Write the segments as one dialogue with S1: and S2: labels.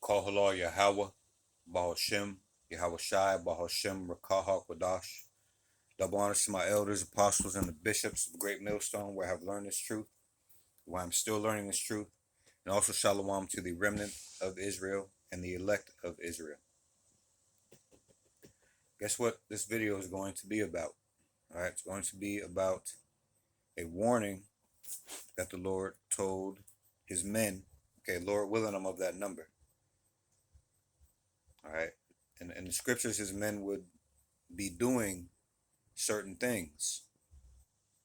S1: Kohala yaHAWAH, Bahashem, yaHAWASHI, Bahashem, Rakaha, Kwadash. Double honors to my elders, apostles, and the bishops of Great Millstone, where I have learned this truth, where I'm still learning this truth, and also shalom to the remnant of Israel and the elect of Israel. Guess what this video is going to be about? All right, it's going to be about a warning that the Lord told his men. Okay, Lord willing, I'm of that number. All right, and in the scriptures, his men would be doing certain things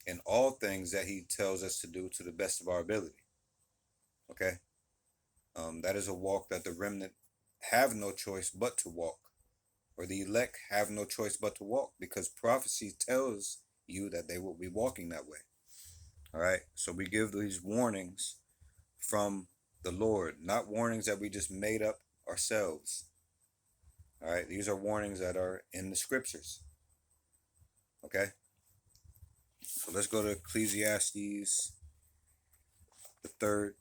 S1: and all things that he tells us to do to the best of our ability. Okay, that is a walk that the remnant have no choice but to walk, or the elect have no choice but to walk, because prophecy tells you that they will be walking that way. All right, so we give these warnings from the Lord, not warnings that we just made up ourselves. All right, these are warnings that are in the scriptures. Okay, so let's go to Ecclesiastes, the third,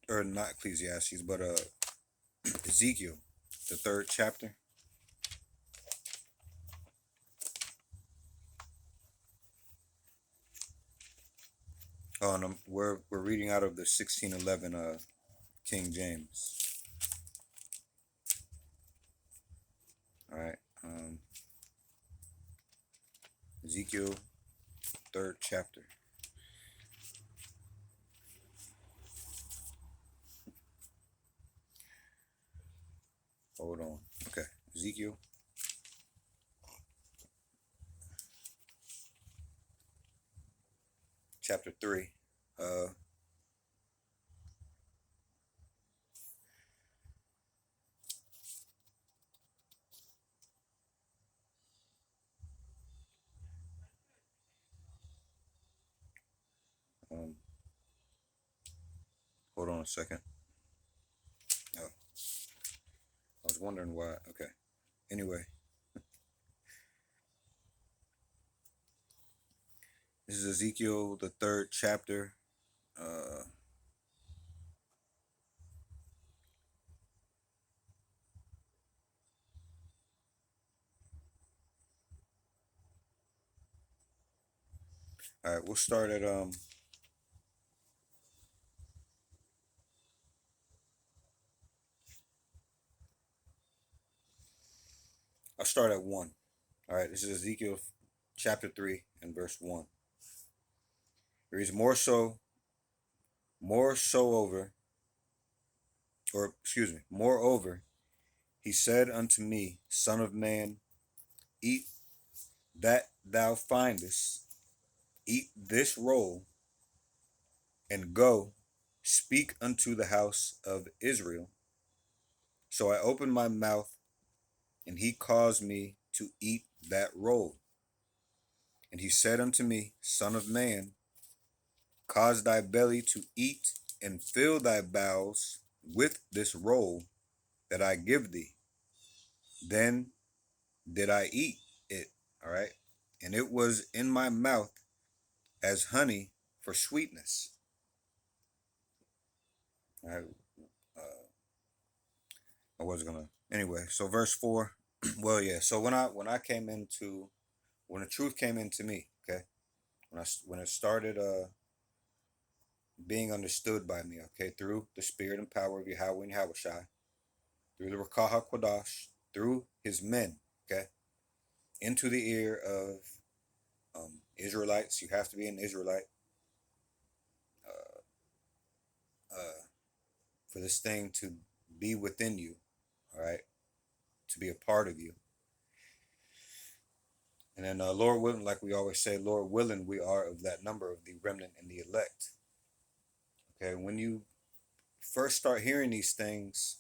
S1: or not Ecclesiastes, but Ezekiel, the 3rd chapter. Oh, and we're reading out of the 1611 King James. All right, Ezekiel, 3rd chapter. Hold on. Okay, Ezekiel. Chapter 3. Um, Hold on a second. Oh, I was wondering why. Okay. Anyway, this is Ezekiel, the 3rd chapter. All right, we'll start at I'll start at 1. All right, this is Ezekiel chapter 3 and verse 1. It reads, moreover, he said unto me, Son of man, eat that thou findest, eat this roll, and go, speak unto the house of Israel. So I opened my mouth, and he caused me to eat that roll. And he said unto me, Son of man, cause thy belly to eat, and fill thy bowels with this roll that I give thee. Then did I eat it, all right? And it was in my mouth as honey for sweetness. All right. I was gonna anyway. So verse 4. Well, yeah. So when the truth came into me, okay, when it started being understood by me, okay, through the spirit and power of yaHAWAH and yaHAWASHI, through the Rakaha Kwadash, through his men, okay, into the ear of Israelites. You have to be an Israelite for this thing to be within you, all right, to be a part of you. And then, Lord willing, like we always say, Lord willing, we are of that number of the remnant and the elect. Okay, when you first start hearing these things,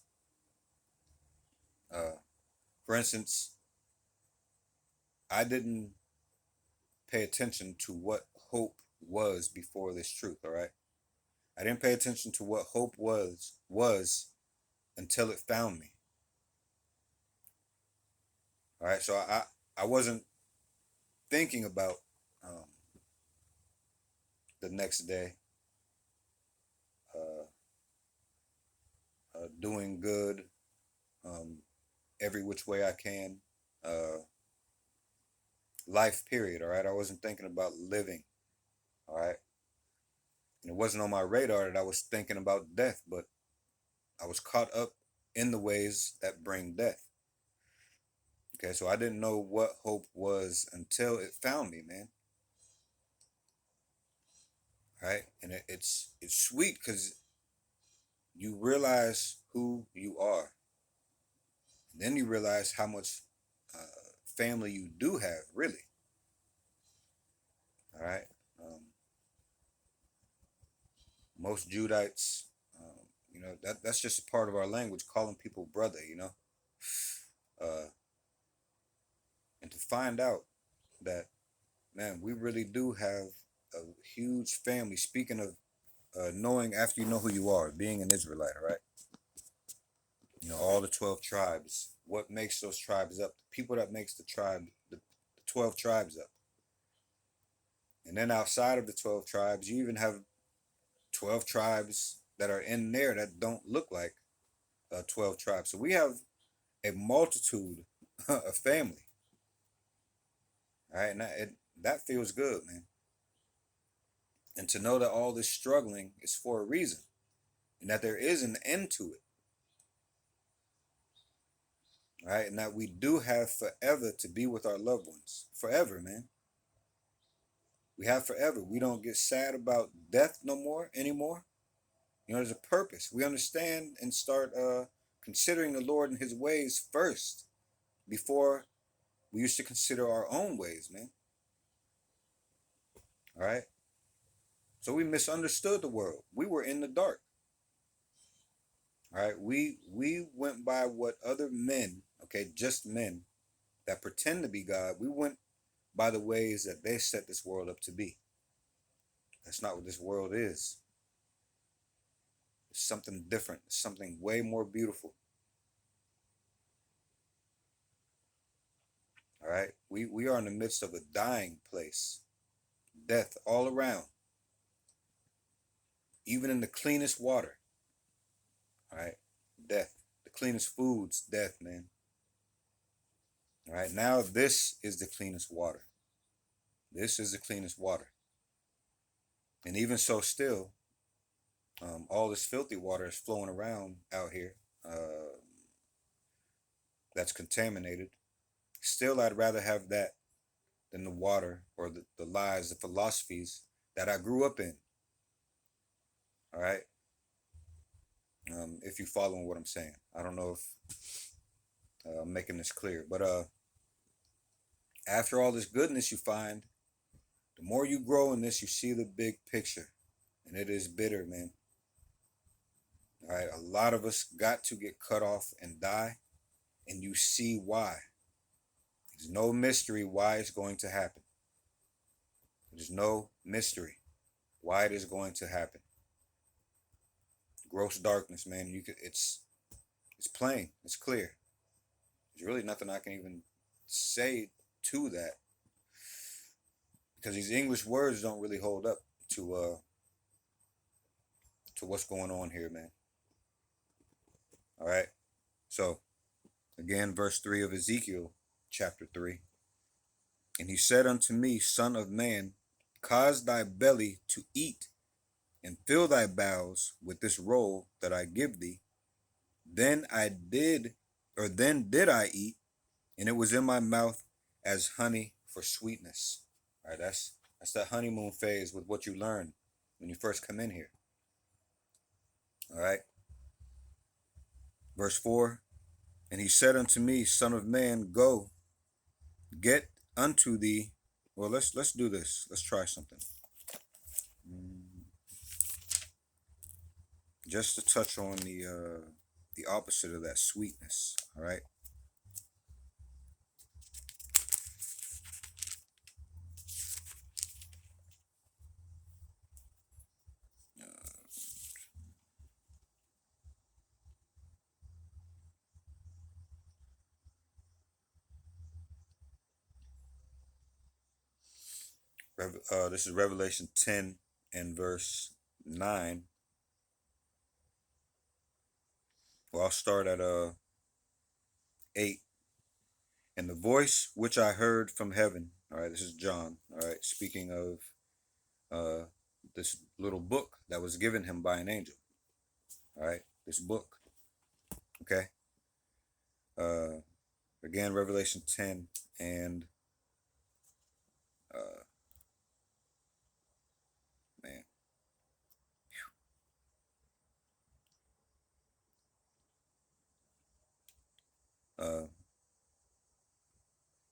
S1: for instance, I didn't pay attention to what hope was before this truth, all right? I didn't pay attention to what hope was until it found me. All right, so I wasn't thinking about the next day, doing good, um, every which way I can. Uh, Life period. All right. I wasn't thinking about living. All right. And it wasn't on my radar that I was thinking about death, but I was caught up in the ways that bring death. Okay, so I didn't know what hope was until it found me, man. Right, and it's sweet because you realize who you are. And then you realize how much uh, family you do have, really. All right, most Judites, that's just a part of our language, calling people brother. Uh, and to find out that, man, we really do have a huge family. Speaking of knowing after you know who you are, being an Israelite, all right? All the 12 tribes. What makes those tribes up? The people that makes the 12 tribes up. And then outside of the 12 tribes, you even have 12 tribes that are in there that don't look like 12 tribes. So we have a multitude of family. All right, and that feels good, man. And to know that all this struggling is for a reason, and that there is an end to it. All right, and that we do have forever to be with our loved ones. Forever, man. We have forever. We don't get sad about death no more anymore. There's a purpose. We understand and start considering the Lord and his ways first before we used to consider our own ways, man. All right. So we misunderstood the world. We were in the dark. All right. We went by what other men, okay, just men that pretend to be God, we went by the ways that they set this world up to be. That's not what this world is. It's something different. It's something way more beautiful. All right. We are in the midst of a dying place. Death all around. Even in the cleanest water. All right. Death. The cleanest foods, death, man. All right. Now this is the cleanest water. This is the cleanest water. And even so, still, all this filthy water is flowing around out here. That's contaminated. Still, I'd rather have that than the water or the lies, the philosophies that I grew up in. All right. If you following what I'm saying, I don't know if I'm making this clear, but after all this goodness you find, the more you grow in this, you see the big picture, and it is bitter, man. All right, a lot of us got to get cut off and die, and you see why. There's no mystery why it's going to happen. There's no mystery why it is going to happen. Gross darkness, man. It's plain. It's clear. There's really nothing I can even say to that, because these English words don't really hold up to what's going on here, man. All right. So again, verse 3 of Ezekiel chapter 3. And he said unto me, Son of man, cause thy belly to eat, and fill thy bowels with this roll that I give thee. Then did I eat, and it was in my mouth as honey for sweetness. All right, that's that honeymoon phase with what you learn when you first come in here. All right. Verse 4. And he said unto me, Son of man, go, get unto thee. Well, let's do this. Let's try something. Just to touch on the opposite of that sweetness. All right. This is Revelation 10 and verse 9. Well, I'll start at 8. And the voice which I heard from heaven. All right, this is John. All right, speaking of this little book that was given him by an angel. All right, this book. Okay. Uh, again, Revelation 10 and man.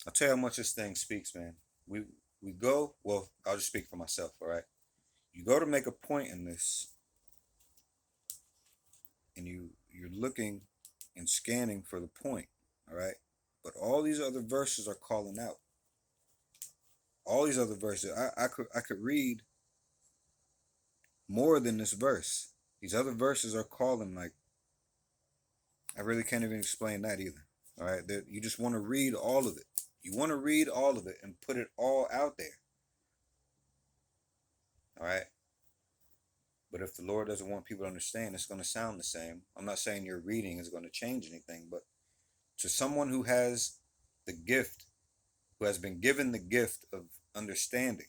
S1: I'll tell you how much this thing speaks, man. We go. Well, I'll just speak for myself. All right. You go to make a point in this, and you're looking and scanning for the point. All right. But all these other verses are calling out. All these other verses, I could read more than this verse. These other verses are calling like I really can't even explain that either. All right, that you just want to read all of it. You want to read all of it and put it all out there. All right. But if the Lord doesn't want people to understand, it's going to sound the same. I'm not saying your reading is going to change anything, but to someone who has the gift, who has been given the gift of understanding,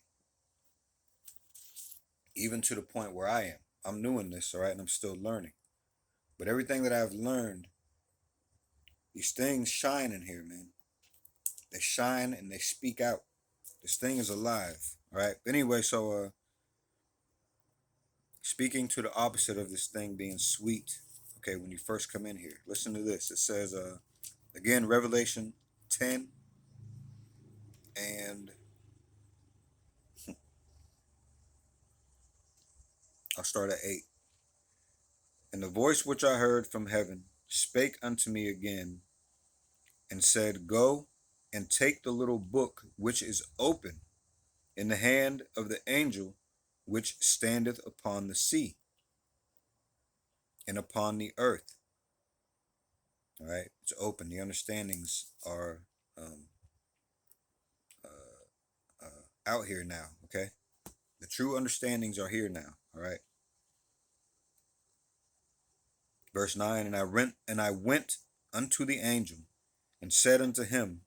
S1: even to the point where I am, I'm new in this, all right, and I'm still learning. But everything that I've learned, these things shine in here, man. They shine and they speak out. This thing is alive, all right? Anyway, so speaking to the opposite of this thing being sweet, okay, when you first come in here, listen to this. It says, again, Revelation 10 and I'll start at 8. And the voice which I heard from heaven spake unto me again and said, Go and take the little book which is open in the hand of the angel which standeth upon the sea and upon the earth. All right, it's open. The understandings are out here now. Okay, the true understandings are here now. All right. Verse 9, and I went unto the angel and said unto him,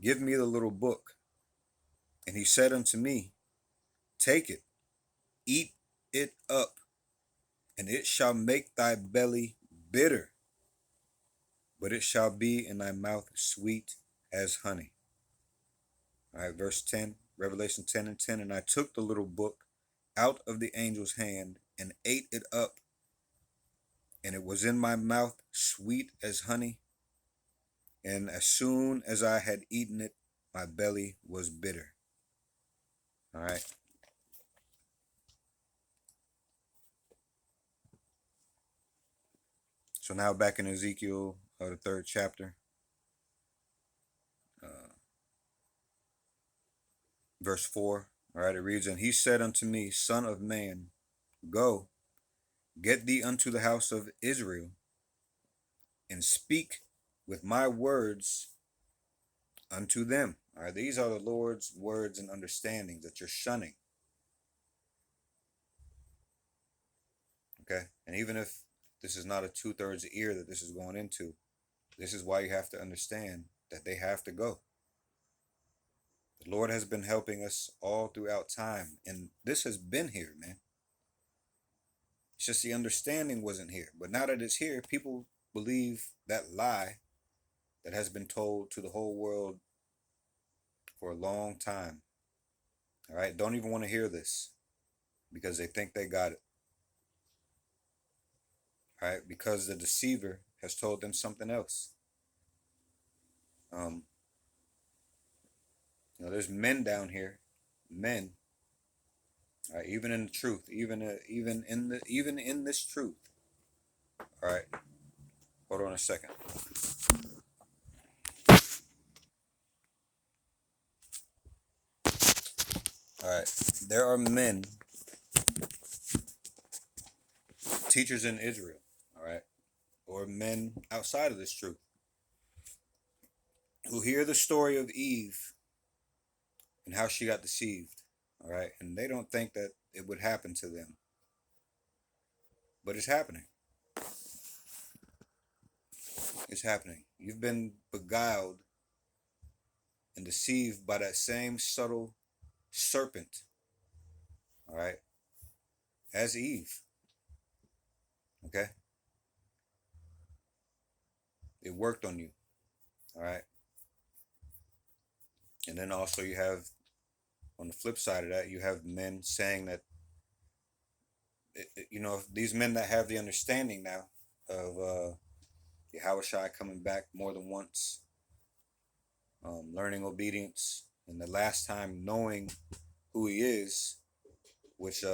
S1: Give me the little book. And he said unto me, Take it, eat it up, and it shall make thy belly bitter, but it shall be in thy mouth sweet as honey. All right, verse 10, Revelation 10 and 10. And I took the little book out of the angel's hand and ate it up, and it was in my mouth sweet as honey. And as soon as I had eaten it, my belly was bitter. All right. So now back in Ezekiel, the 3rd chapter, verse 4. All right, it reads, And he said unto me, Son of man, go, get thee unto the house of Israel, and speak with my words unto them. All right, these are the Lord's words and understandings that you're shunning. Okay, and even if this is not a 2/3 ear that this is going into, this is why you have to understand that they have to go. The Lord has been helping us all throughout time, and this has been here, man. It's just the understanding wasn't here. But now that it's here, people believe that lie that has been told to the whole world for a long time. All right, don't even want to hear this because they think they got it. All right, because the deceiver has told them something else. There's men down here, men. All right, even in the truth, even in this truth. All right, hold on a second. All right, there are men, teachers in Israel. All right, or men outside of this truth, who hear the story of Eve and how she got deceived. All right, and they don't think that it would happen to them, but it's happening. It's happening. You've been beguiled and deceived by that same subtle serpent, all right, as Eve, okay? It worked on you, all right? And then also you have, on the flip side of that, you have men saying that, these men that have the understanding now of yaHAWASHI coming back more than once, learning obedience, and the last time knowing who he is, which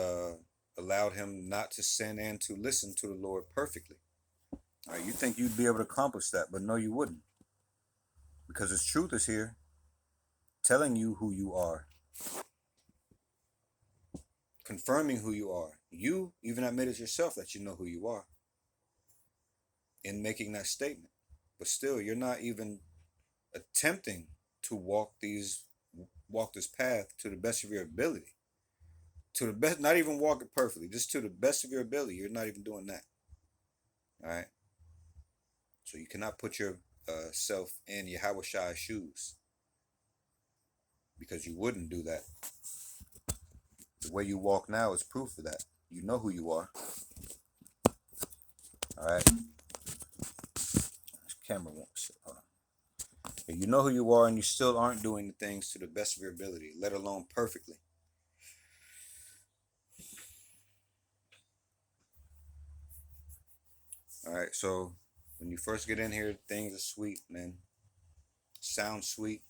S1: allowed him not to sin and to listen to the Lord perfectly. All right, you think you'd be able to accomplish that, but no, you wouldn't, because his truth is here, telling you who you are, confirming who you are. You even admitted yourself that you know who you are in making that statement, but still, you're not even attempting to walk this path to the best of your ability. To the best, not even walk it perfectly, just to the best of your ability. You're not even doing that. All right. So you cannot put your self in yaHAWASHI's shoes, because you wouldn't do that. The way you walk now is proof of that. You know who you are. All right. This camera won't sit. Hold on. You know who you are, and you still aren't doing the things to the best of your ability, let alone perfectly. All right. So when you first get in here, things are sweet, man. Sound sweet.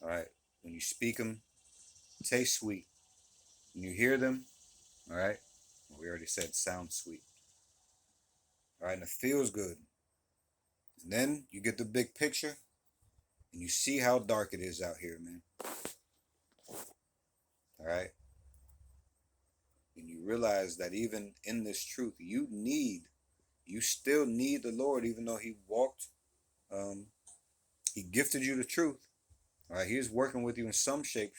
S1: All right. When you speak them, taste sweet. When you hear them, all right. We already said sound sweet. All right. And it feels good. And then you get the big picture, and you see how dark it is out here, man. All right. And you realize that even in this truth, you still need the Lord, even though he gifted you the truth. All right. He is working with you in some shape,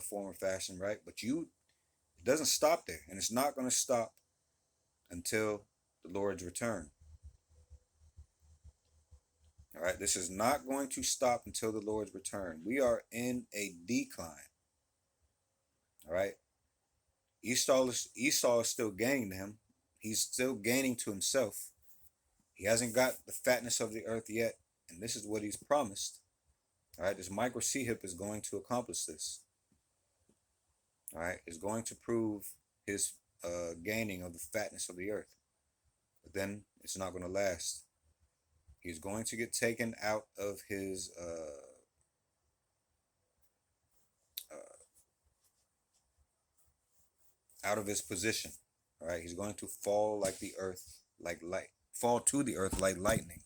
S1: form, or fashion, right? But it doesn't stop there, and it's not going to stop until the Lord's return. All right. This is not going to stop until the Lord's return. We are in a decline. All right. Esau is still gaining to him. He's still gaining to himself. He hasn't got the fatness of the earth yet, and this is what he's promised. All right, this micro C-hip is going to accomplish this. All right, it's going to prove his gaining of the fatness of the earth, but then it's not going to last. He's going to get taken out of his position. All right, he's going to fall like the earth, like light, fall to the earth like lightning.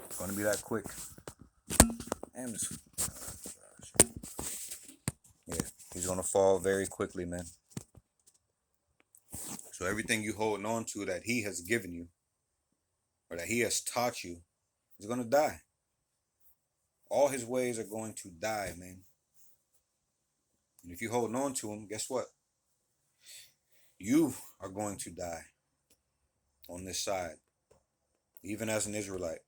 S1: It's going to be that quick. And yeah, he's going to fall very quickly, man. So everything you holding on to that he has given you, or that he has taught you, is going to die. All his ways are going to die, man. And if you're holding on to him, guess what? You are going to die on this side, even as an Israelite.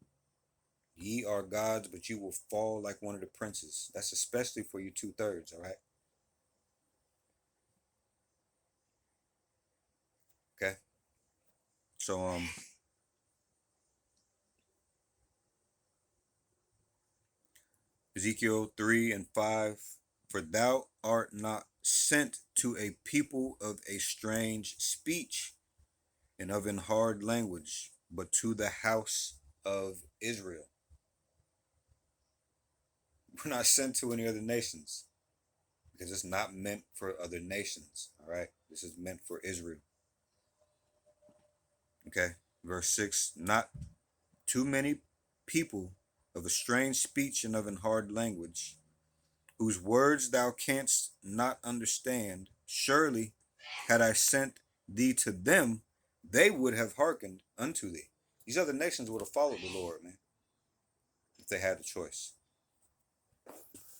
S1: Ye are gods, but you will fall like one of the princes. That's especially for you 2/3, all right? Okay? So, Ezekiel 3 and 5, for thou art not sent to a people of a strange speech and of an hard language, but to the house of Israel. We're not sent to any other nations, because it's not meant for other nations, all right? This is meant for Israel. Okay, verse 6, not too many people of a strange speech and of an hard language, whose words thou canst not understand. Surely, had I sent thee to them, they would have hearkened unto thee. These other nations would have followed the Lord, man, if they had the choice.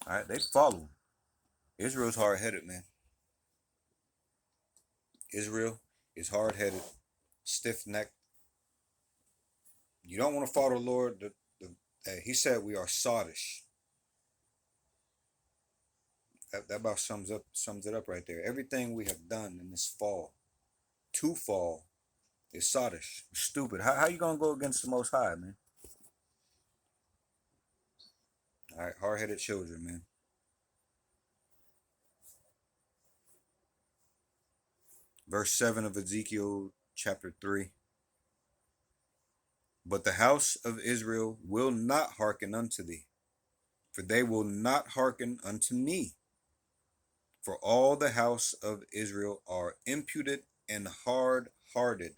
S1: All right, they'd follow him. Israel's hard-headed, man. Israel is hard-headed, stiff-necked, You don't want to follow the Lord. He said we are sottish. That about sums it up right there. Everything we have done in this fall, to fall, is sottish. Stupid. How you gonna go against the Most High, man? All right, hard-headed children, man. Verse 7 of Ezekiel chapter 3. But the house of Israel will not hearken unto thee, for they will not hearken unto me. For all the house of Israel are impudent and hard-hearted.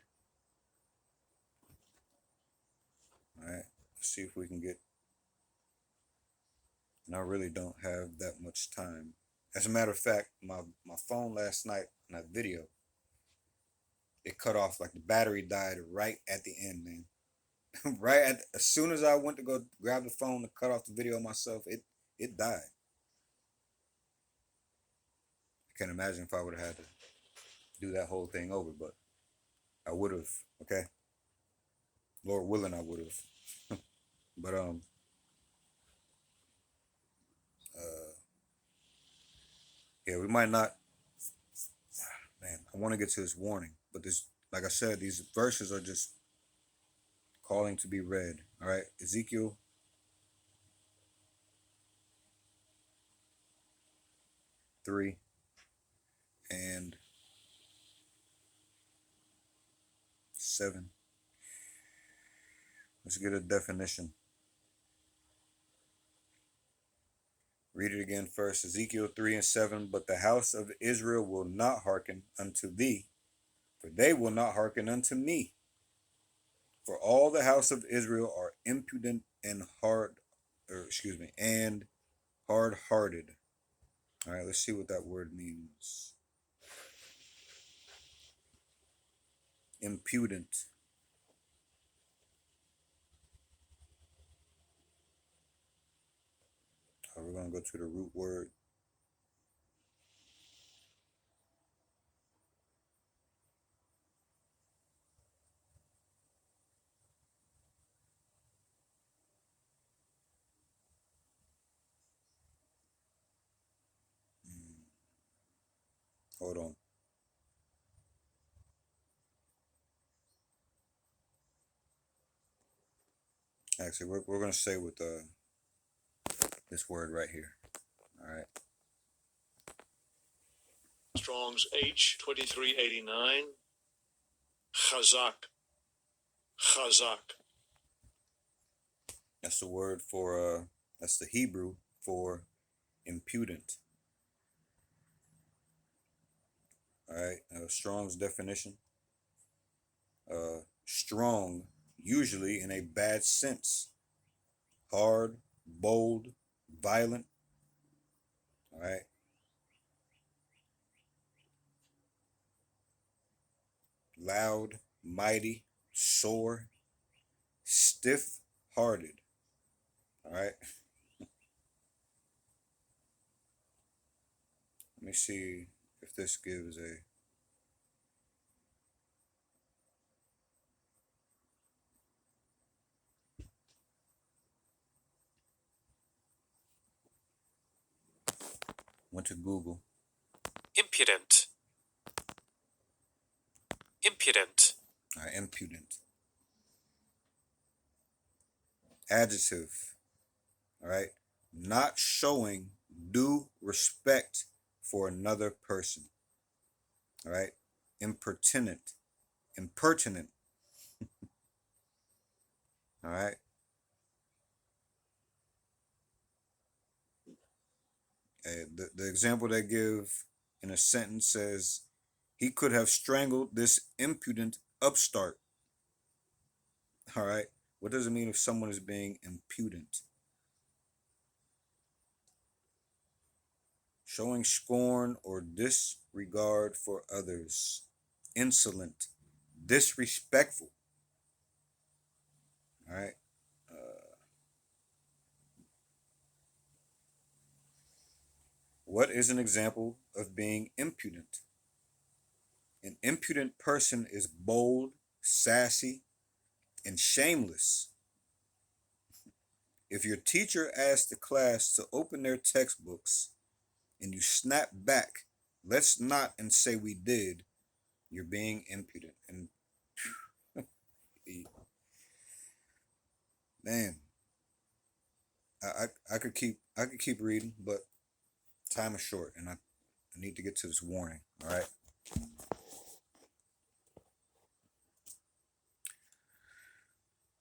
S1: All right, let's see if we can get. And I really don't have that much time. As a matter of fact, my phone last night in that video, it cut off, like the battery died right at the end, man. As soon as I went to go grab the phone to cut off the video myself, it died. I can't imagine if I would have had to do that whole thing over, but I would have. Okay, Lord willing, I would have. But yeah, we might not. Man, I want to get to this warning, but this, like I said, these verses are just calling to be read. All right, Ezekiel 3 and 7. Let's get a definition. Read it again first. Ezekiel 3 and 7. But the house of Israel will not hearken unto thee, for they will not hearken unto me. For all the house of Israel are impudent and and hard-hearted. All right, let's see what that word means. Impudent. We're going to go to the root word. Hold on. Actually, we're going to say with this word right here. All right.
S2: Strong's H2389. Chazak. Chazak.
S1: That's the word for, that's the Hebrew for impudent. All right. Strong's definition. Strong, usually in a bad sense. Hard, bold, violent. All right. Loud, mighty, sore, stiff-hearted. All right. Let me see if this gives a. Went to Google.
S2: Impudent. Impudent.
S1: All right, impudent. Adjective. All right. Not showing due respect for another person. All right. Impertinent. Impertinent. All right. The example they give in a sentence says, he could have strangled this impudent upstart. All right. What does it mean if someone is being impudent? Showing scorn or disregard for others. Insolent. Disrespectful. All right. What is an example of being impudent? An impudent person is bold, sassy, and shameless. If your teacher asks the class to open their textbooks and you snap back, let's not and say we did, you're being impudent. And man, I could keep reading, but time is short, and I need to get to this warning. All right.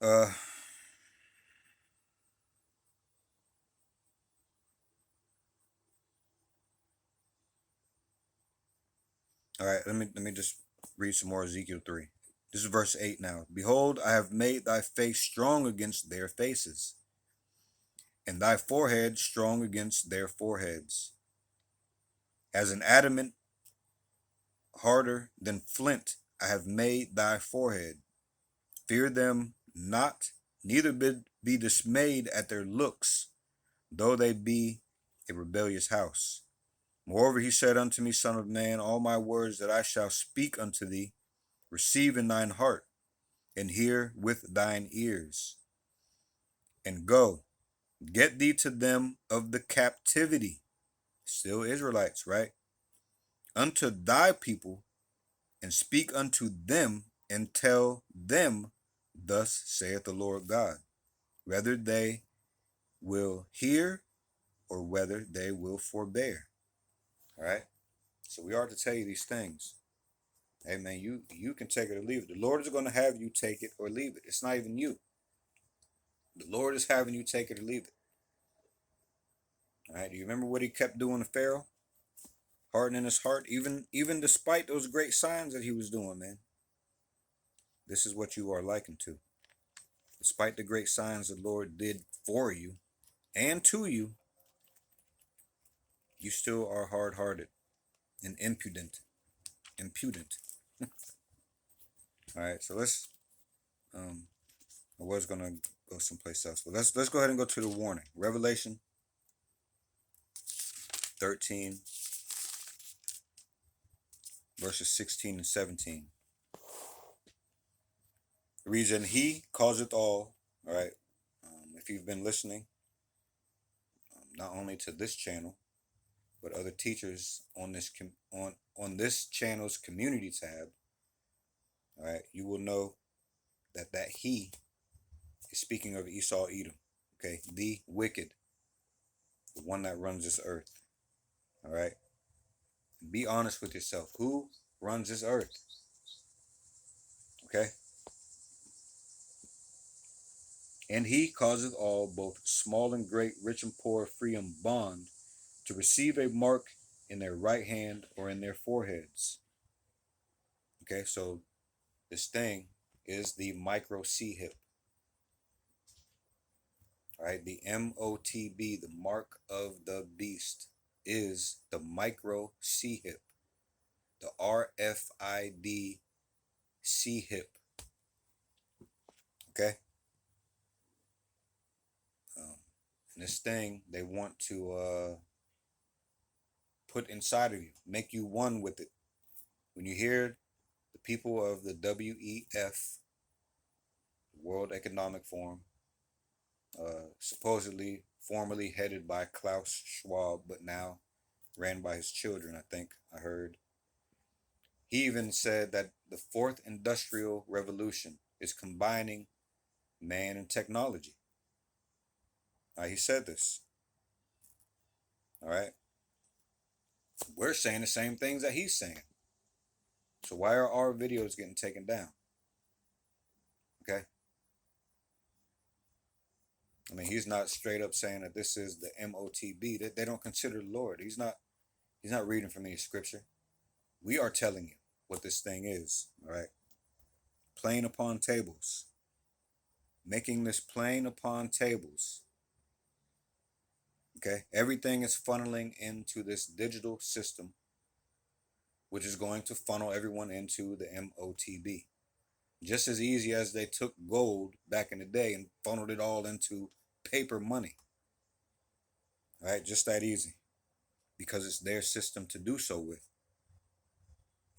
S1: Uh, all right. Let me just read some more Ezekiel 3. This is verse 8 now. Behold, I have made thy face strong against their faces, and thy forehead strong against their foreheads, as an adamant harder than flint. I have made thy forehead. Fear them not, neither be dismayed at their looks, though they be a rebellious house. Moreover, he said unto me, Son of man, all my words that I shall speak unto thee, receive in thine heart, and hear with thine ears. And go, get thee to them of the captivity, still Israelites, right? Unto thy people, and speak unto them, and tell them, thus saith the Lord God, whether they will hear or whether they will forbear. All right? So we are to tell you these things. Hey, man, you can take it or leave it. The Lord is going to have you take it or leave it. It's not even you. The Lord is having you take it or leave it. All right? Do you remember what he kept doing to Pharaoh? Hardening his heart, even despite those great signs that he was doing, man. This is what you are likened to. Despite the great signs the Lord did for you and to you, you still are hard-hearted and impudent. Impudent. All right, so let's. I was gonna go someplace else, but let's go ahead and go to the warning. Revelation 13, verses 16 and 17. It reads, and he causeth all. All right. If you've been listening, not only to this channel, but other teachers on this channel's community tab, all right, you will know that he is speaking of Esau Edom, okay, the wicked, the one that runs this earth. All right, be honest with yourself. Who runs this earth? Okay, and he causeth all, both small and great, rich and poor, free and bond, to receive a mark in their right hand or in their foreheads. Okay, so this thing is the micro C hip. All right, the MOTB, the mark of the beast, is the micro C hip, the RFID C hip. Okay, and this thing they want to put inside of you, make you one with it. When you hear the people of the WEF, World Economic Forum, supposedly formerly headed by Klaus Schwab, but now ran by his children, I think I heard. He even said that the fourth industrial revolution is combining man and technology. He said this. All right. We're saying the same things that he's saying. So why are our videos getting taken down? Okay. I mean, he's not straight up saying that this is the MOTB. They don't consider the Lord. He's not reading from any scripture. We are telling you what this thing is. All right. Plain upon tables. Making this plain upon tables. Okay. Everything is funneling into this digital system, which is going to funnel everyone into the MOTB. Just as easy as they took gold back in the day and funneled it all into paper money. All right, just that easy. Because it's their system to do so with.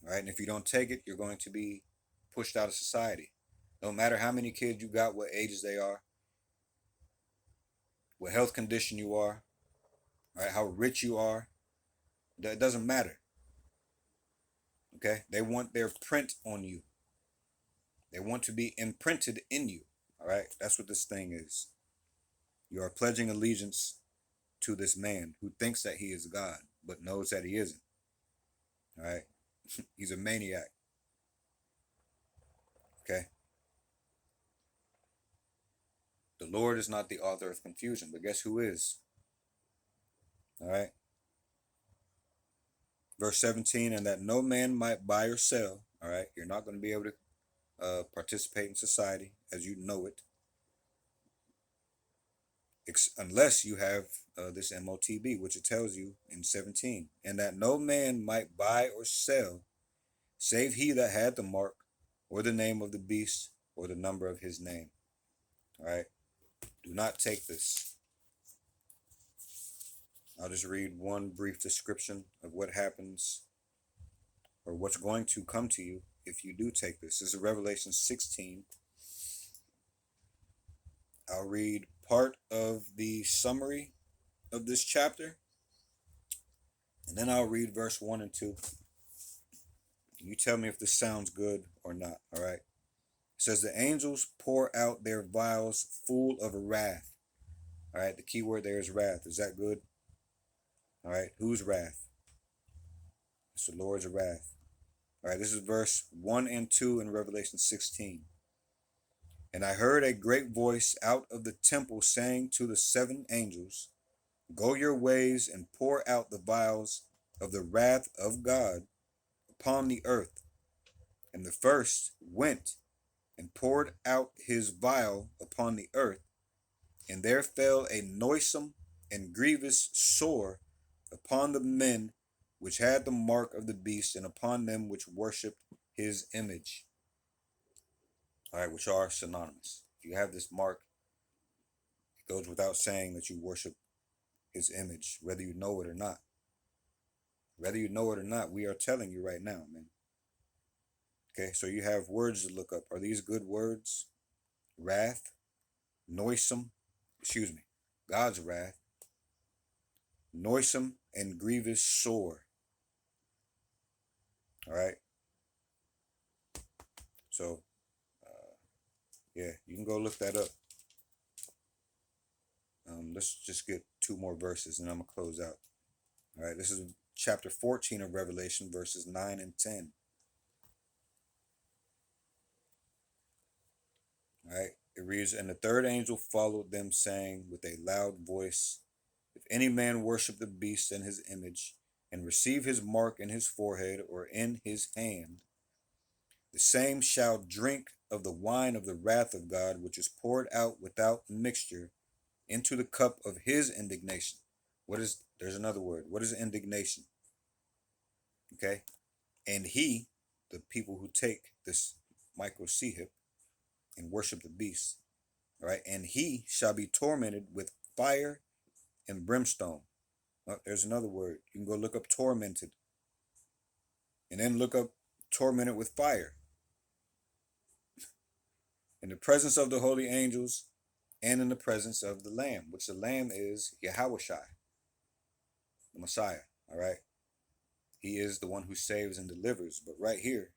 S1: All right, and if you don't take it, you're going to be pushed out of society. No matter how many kids you got, what ages they are, what health condition you are, right? How rich you are, that doesn't matter. Okay? They want their print on you. They want to be imprinted in you. All right? That's what this thing is. You are pledging allegiance to this man who thinks that he is God, but knows that he isn't. All right? He's a maniac. Okay? The Lord is not the author of confusion, but guess who is? All right? Verse 17, and that no man might buy or sell. All right? You're not going to be able to participate in society as you know it, unless you have this MOTB, which it tells you in 17, and that no man might buy or sell, save he that had the mark, or the name of the beast, or the number of his name. All right? Do not take this. I'll just read one brief description of what happens, or what's going to come to you if you do take this. This is Revelation 16. I'll read part of the summary of this chapter, and then I'll read verse 1 and 2. You tell me if this sounds good or not, all right? It says, the angels pour out their vials full of wrath. All right, the key word there is wrath. Is that good? All right, whose wrath? It's the Lord's wrath. All right, this is verse 1 and 2 in Revelation 16. And I heard a great voice out of the temple saying to the seven angels, go your ways and pour out the vials of the wrath of God upon the earth. And the first went and poured out his vial upon the earth, and there fell a noisome and grievous sore upon the men which had the mark of the beast, and upon them which worshipped his image. All right, which are synonymous. If you have this mark, it goes without saying that you worship his image, whether you know it or not. Whether you know it or not, we are telling you right now, man. Okay, so you have words to look up. Are these good words? Wrath, noisome, God's wrath, noisome and grievous sore. All right. So, yeah, you can go look that up. Let's just get two more verses and I'm going to close out. All right. This is chapter 14 of Revelation, verses 9 and 10. All right. It reads, and the third angel followed them, saying with a loud voice, if any man worship the beast and his image, and receive his mark in his forehead or in his hand, the same shall drink of the wine of the wrath of God, which is poured out without mixture into the cup of his indignation. There's another word. What is indignation? Okay. And he, the people who take this microchip and worship the beast, all right, and he shall be tormented with fire and brimstone. There's another word. You can go look up tormented, and then look up tormented with fire. In the presence of the holy angels and in the presence of the Lamb, which the Lamb is yaHAWASHI, the Messiah, all right? He is the one who saves and delivers. But right here,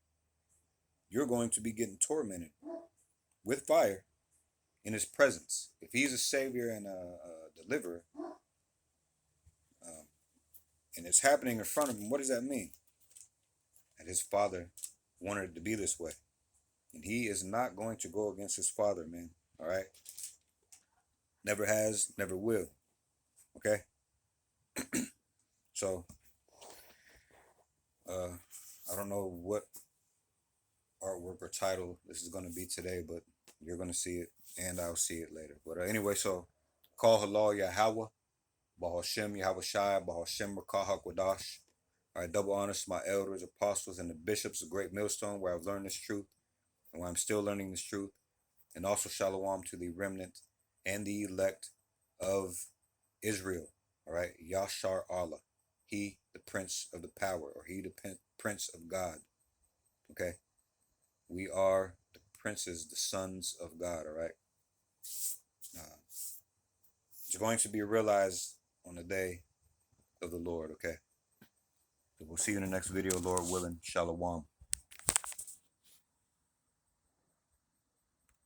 S1: you're going to be getting tormented with fire in his presence. If he's a savior and a deliverer, and it's happening in front of him, what does that mean? That his father wanted it to be this way. And he is not going to go against his father, man. All right? Never has, never will. Okay? So, I don't know what artwork or title this is going to be today, but you're going to see it, and I'll see it later. But anyway, so, call halal yaHAWAH, BaHaShem yaHAWASHI, BaHaShem Rakah. All right, double honors to my elders, apostles, and the bishops of Great Millstone, where I've learned this truth, and where I'm still learning this truth. And also shalom to the remnant and the elect of Israel. All right, Yashar Allah, he the prince of the power, or he the prince of God. Okay, we are the princes, the sons of God, all right? It's going to be realized on the day of the Lord, okay? So we'll see you in the next video, Lord willing. Shalom.